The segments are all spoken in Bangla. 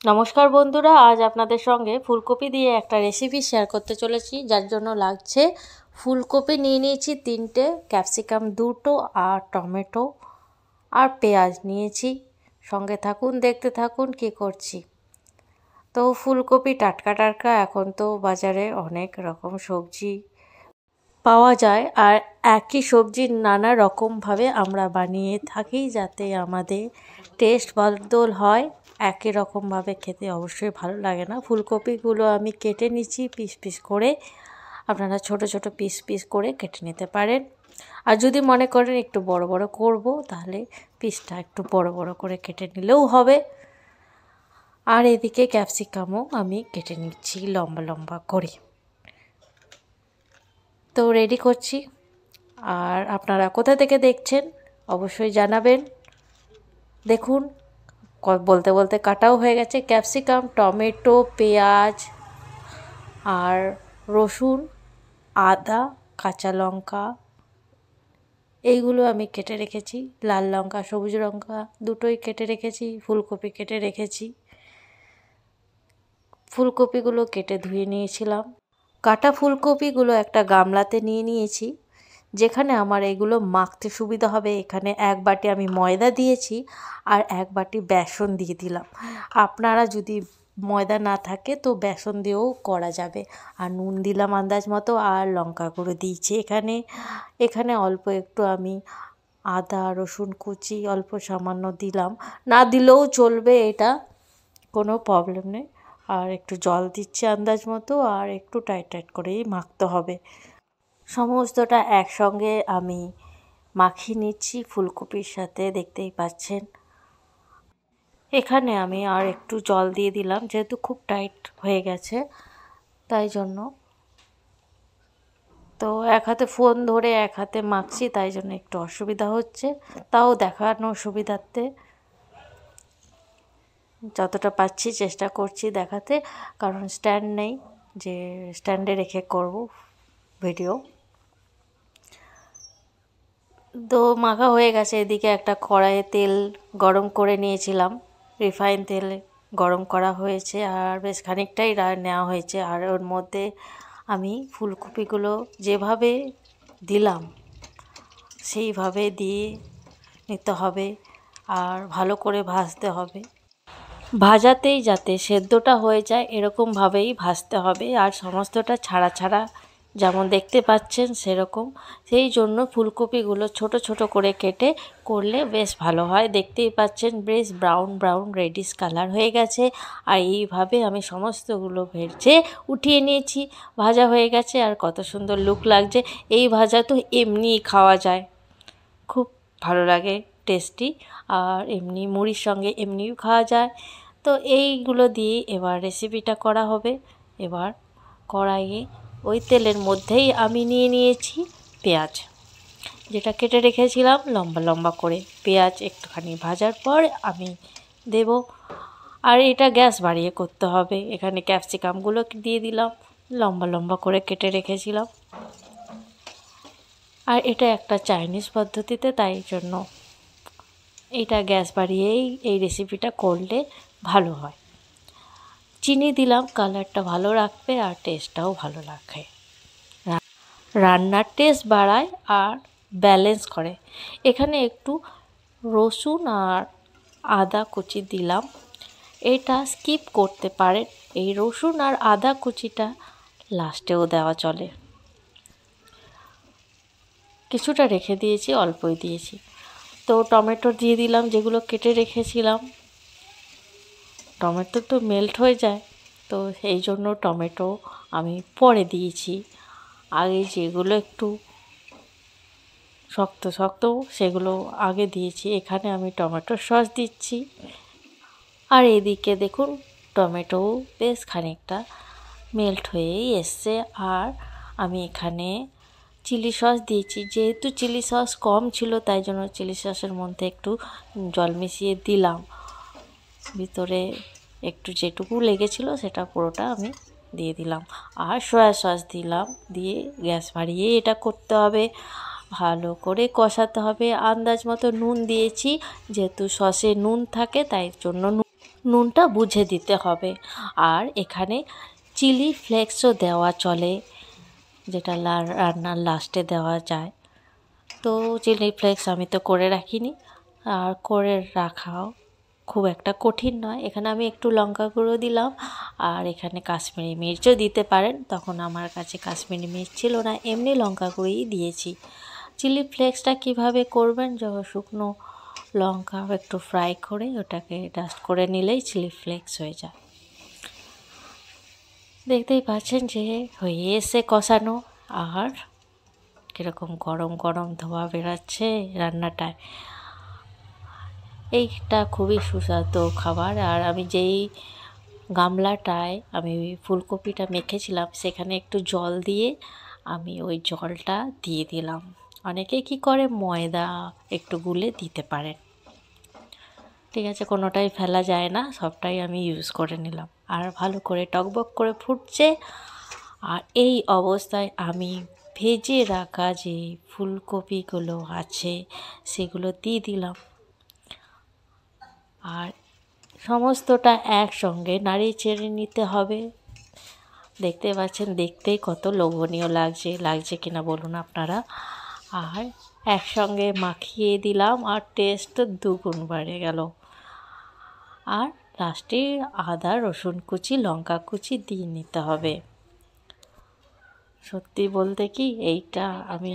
নমস্কার বন্ধুরা, আজ আপনাদের সঙ্গে ফুলকপি দিয়ে একটা রেসিপি শেয়ার করতে চলেছি। যার জন্য লাগছে ফুলকপি নিয়ে নিয়েছি 3টে, ক্যাপসিকাম 2টো আর টমেটো আর পেঁয়াজ নিয়েছি। সঙ্গে থাকুন, দেখতে থাকুন কি করছি। তো ফুলকপি টাটকা টাটকা, এখন তো বাজারে অনেক রকম সবজি পাওয়া যায়, আর একই সবজি নানা রকমভাবে আমরা বানিয়ে থাকি যাতে আমাদের টেস্ট বদল হয়। একই রকমভাবে খেতে অবশ্যই ভালো লাগে না। ফুলকপিগুলো আমি কেটে নিচ্ছি পিস পিস করে। আপনারা ছোট ছোট পিস পিস করে কেটে নিতে পারেন, আর যদি মনে করেন একটু বড় বড় করব তাহলে পিসটা একটু বড় বড় করে কেটে নিলেও হবে। আর এদিকে ক্যাপসিকামও আমি কেটে নিচ্ছি লম্বা লম্বা করে। তো রেডি করছি। আর আপনারা কোথা থেকে দেখছেন অবশ্যই জানাবেন। দেখুন, বলতে বলতে কাটাও হয়ে গেছে। ক্যাপসিকাম, টমেটো, পেঁয়াজ আর রসুন, আদা, কাঁচা লঙ্কা এইগুলো আমি কেটে রেখেছি। লাল লঙ্কা, সবুজ লঙ্কা দুটোই কেটে রেখেছি। ফুলকপি কেটে রেখেছি। ফুলকপিগুলো কেটে ধুয়ে নিয়েছিলাম। কাটা ফুলকপিগুলো একটা গামলাতে নিয়ে নিয়েছি, যেখানে আমার এগুলো মাখতে সুবিধা হবে। এখানে 1 বাটি আমি ময়দা দিয়েছি আর 1 বাটি বেসন দিয়ে দিলাম। আপনারা যদি ময়দা না থাকে তো বেসন দিয়েও করা যাবে। আর নুন দিলাম আন্দাজ মতো, আর লঙ্কা গুঁড়ো দিয়েছি এখানে অল্প একটু আমি আদা রসুন কুচি অল্প সামান্য দিলাম, না দিলেও চলবে, এটা কোনো প্রবলেম নেই। আর একটু জল দিচ্ছি আন্দাজ মতো, আর একটু টাইট টাইট করেই মাখতে হবে। সমস্তটা একসঙ্গে আমি মাখিয়ে নিচ্ছি ফুলকপির সাথে, দেখতেই পাচ্ছেন। এখানে আমি আর একটু জল দিয়ে দিলাম, যেহেতু খুব টাইট হয়ে গেছে তাই জন্য। তো এক হাতে ফোন ধরে এক হাতে মাখছি, তাই জন্য একটু অসুবিধা হচ্ছে। তাও দেখানোর সুবিধার্থে যতটা পাচ্ছি চেষ্টা করছি দেখাতে, কারণ স্ট্যান্ড নেই যে স্ট্যান্ডে রেখে করব ভিডিও। তো মাখা হয়ে গেছে। এদিকে একটা কড়াইয়ে তেল গরম করে নিয়েছিলাম, রিফাইন তেল গরম করা হয়েছে আর বেশ খানিকটাই নেওয়া হয়েছে। আর ওর মধ্যে আমি ফুলকপিগুলো যেভাবে দিলাম সেইভাবে দিয়ে নিতে হবে, আর ভালো করে ভাজতে হবে। ভাজাতেই যাতে সেদ্ধটা হয়ে যায় এরকমভাবেই ভাজতে হবে, আর সমস্তটা ছাড়া ছাড়া যেমন দেখতে পাচ্ছেন সেরকম। সেই জন্য ফুলকপিগুলো ছোট ছোট করে কেটে করলে বেশ ভালো হয়। দেখতেই পাচ্ছেন বেশ ব্রাউন ব্রাউন রেডিশ কালার হয়ে গেছে। আর এইভাবে আমি সমস্তগুলো ভেজে উঠিয়ে নিয়েছি। ভাজা হয়ে গেছে আর কত সুন্দর লুক লাগছে। এই ভাজা তো এমনিই খাওয়া যায়, খুব ভালো লাগে, টেস্টি। আর এমনি মুড়ির সঙ্গে এমনিও খাওয়া যায়। তো এইগুলো দিয়ে এবার রেসিপিটা করা হবে। এবার কড়াইয়ে ওই তেলের মধ্যেই আমি নিয়ে নিয়েছি পেঁয়াজ, যেটা কেটে রেখেছিলাম লম্বা লম্বা করে। পেঁয়াজ একটুখানি ভাজার পর আমি দেব। আর এটা গ্যাস বাড়িয়ে করতে হবে। এখানে ক্যাপসিকামগুলো দিয়ে দিলাম, লম্বা লম্বা করে কেটে রেখেছিলাম। আর এটা একটা চাইনিজ পদ্ধতিতে, তাই জন্য এটা গ্যাস বাড়িয়েই এই রেসিপিটা করলে ভালো হয়। চিনি দিলাম, কালারটা ভালো রাখবে আর টেস্টটাও ভালো রাখে, রান্নার টেস্ট বাড়ায় আর ব্যালেন্স করে। এখানে একটু রসুন আর আদা কুচি দিলাম, এটা স্কিপ করতে পারেন। এই রসুন আর আদা কুচিটা লাস্টেও দেওয়া চলে। কিছুটা রেখে দিয়েছি, অল্পই দিয়েছি। তো টমেটো দিয়ে দিলাম, যেগুলো কেটে রেখেছিলাম। টমেটো তো মেল্ট হয়ে যায়, তো এই জন্য টমেটো আমি পরে দিয়েছি। আগে যেগুলো একটু শক্ত শক্ত সেগুলো আগে দিয়েছি। এখানে আমি টমেটো সস দিচ্ছি। আর এদিকে দেখুন টমেটো বেশ খানিকটা মেল্ট হয়েই এসছে। আর আমি এখানে চিলি সস দিয়েছি, যেহেতু চিলি সস কম ছিল তাই জন্য চিলি সসের মধ্যে একটু জল মিশিয়ে দিলাম। ভিতরে একটু যেটুকু লেগেছিল সেটা পুরোটা আমি দিয়ে দিলাম। আর সয়া সস দিলাম, দিয়ে গ্যাস বাড়িয়ে এটা করতে হবে, ভালো করে কষাতে হবে। আন্দাজ মতো নুন দিয়েছি, যেহেতু সসে নুন থাকে তাই জন্য নুনটা বুঝে দিতে হবে। আর এখানে চিলি ফ্লেক্সও দেওয়া চলে, যেটা রান্নার লাস্টে দেওয়া যায়। তো চিলি ফ্লেক্স আমি তো করে রাখিনি, আর করে রাখাও খুব একটা কঠিন নয়। এখানে আমি একটু লঙ্কা গুঁড়ো দিলাম, আর এখানে কাশ্মীরি মির্চও দিতে পারেন। তখন আমার কাছে কাশ্মীরি মির্চ ছিল না, এমনি লঙ্কা গুঁড়োই দিয়েছি। চিলি ফ্লেক্সটা কিভাবে করবেন, যখন শুকনো লঙ্কা একটু ফ্রাই করে ওটাকে ডাস্ট করে নিলেই চিলি ফ্লেক্স হয়ে যায়। দেখতেই পাচ্ছেন যে হয়ে এসে কষানো, আর কীরকম গরম গরম ধোঁয়া বেরাচ্ছে রান্নাটায়। এইটা খুবই সুস্বাদু খাবার। আর আমি যেই গামলাটায় আমি ফুলকপিটা মেখেছিলাম, সেখানে একটু জল দিয়ে আমি ওই জলটা দিয়ে দিলাম। অনেকে কি করে ময়দা একটু গুলে দিতে পারেন। ঠিক আছে, কোনোটাই ফেলা যায় না, সবটাই আমি ইউজ করে নিলাম। আর ভালো করে টকবক করে ফুটছে, আর এই অবস্থায় আমি ভেজে রাখা যে ফুলকপিগুলো আছে সেগুলো দিয়ে দিলাম। আর সমস্তটা একসঙ্গে নাড়িয়ে চেড়ে নিতে হবে। দেখতে পাচ্ছেন, দেখতেই কত লোভনীয় লাগছে কিনা বলুন আপনারা। আর একসঙ্গে মাখিয়ে দিলাম, আর টেস্ট দুগুণ বেড়ে গেল। আর লাস্টে আদা রসুন কুচি লঙ্কা কুচি দিয়ে নিতে হবে। সত্যি বলতে কি, এইটা আমি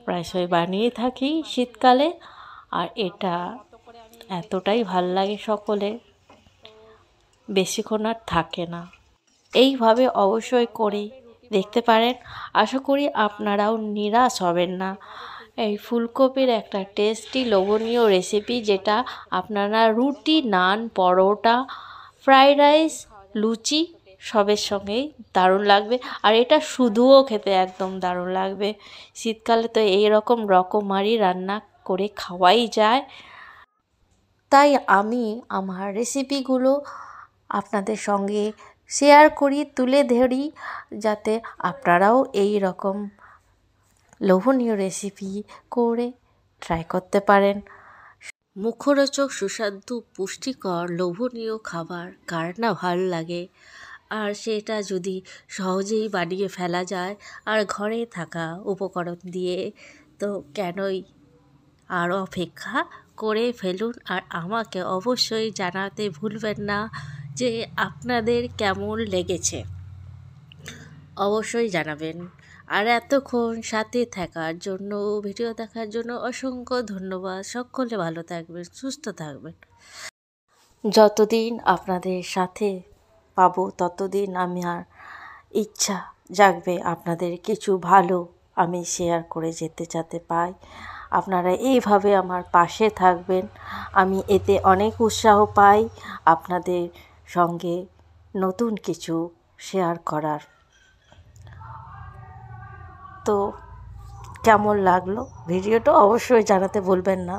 প্রায়শই বানিয়ে থাকি শীতকালে, আর এটা এতটাই ভাল লাগে সকলের, বেশিক্ষণ আর থাকে না। এইভাবে অবশ্যই করে দেখতে পারেন। আশা করি আপনারাও নিরাশ হবেন না। এই ফুলকপির একটা টেস্টি লোভনীয় রেসিপি, যেটা আপনারা রুটি, নান, পরোটা, ফ্রাইড রাইস, লুচি সবের সঙ্গেই দারুণ লাগবে। আর এটা শুধুও খেতে একদম দারুণ লাগবে। শীতকালে তো এই রকমারি রান্না করে খাওয়াই যায়। তাই আমি আমার রেসিপিগুলো আপনাদের সঙ্গে শেয়ার করি, তুলে ধরি, যাতে আপনারাও এই রকম লোভনীয় রেসিপি করে ট্রাই করতে পারেন। মুখরোচক, সুস্বাদু, পুষ্টিকর, লোভনীয় খাবার কার না ভালো লাগে। আর সেটা যদি সহজেই বানিয়ে ফেলা যায় আর ঘরে থাকা উপকরণ দিয়ে, তো কেনই আর অপেক্ষা, করে ফেলুন। আর আমাকে অবশ্যই জানাতে ভুলবেন না যে আপনাদের কেমন লেগেছে, অবশ্যই জানাবেন। আর এতক্ষণ সাথে থাকার জন্য, ভিডিও দেখার জন্য অসংখ্য ধন্যবাদ। সকলে ভালো থাকবেন, সুস্থ থাকবেন। যতদিন আপনাদের সাথে পাবো, ততদিন আমার ইচ্ছা জাগবে আপনাদের কিছু ভালো আমি শেয়ার করে যাতে পাই। আপনারা এইভাবে আমার পাশে থাকবেন, আমি এতে অনেক উৎসাহ পাই আপনাদের সঙ্গে নতুন কিছু শেয়ার করার। তো কেমন লাগলো ভিডিওটা অবশ্যই জানাতে ভুলবেন না।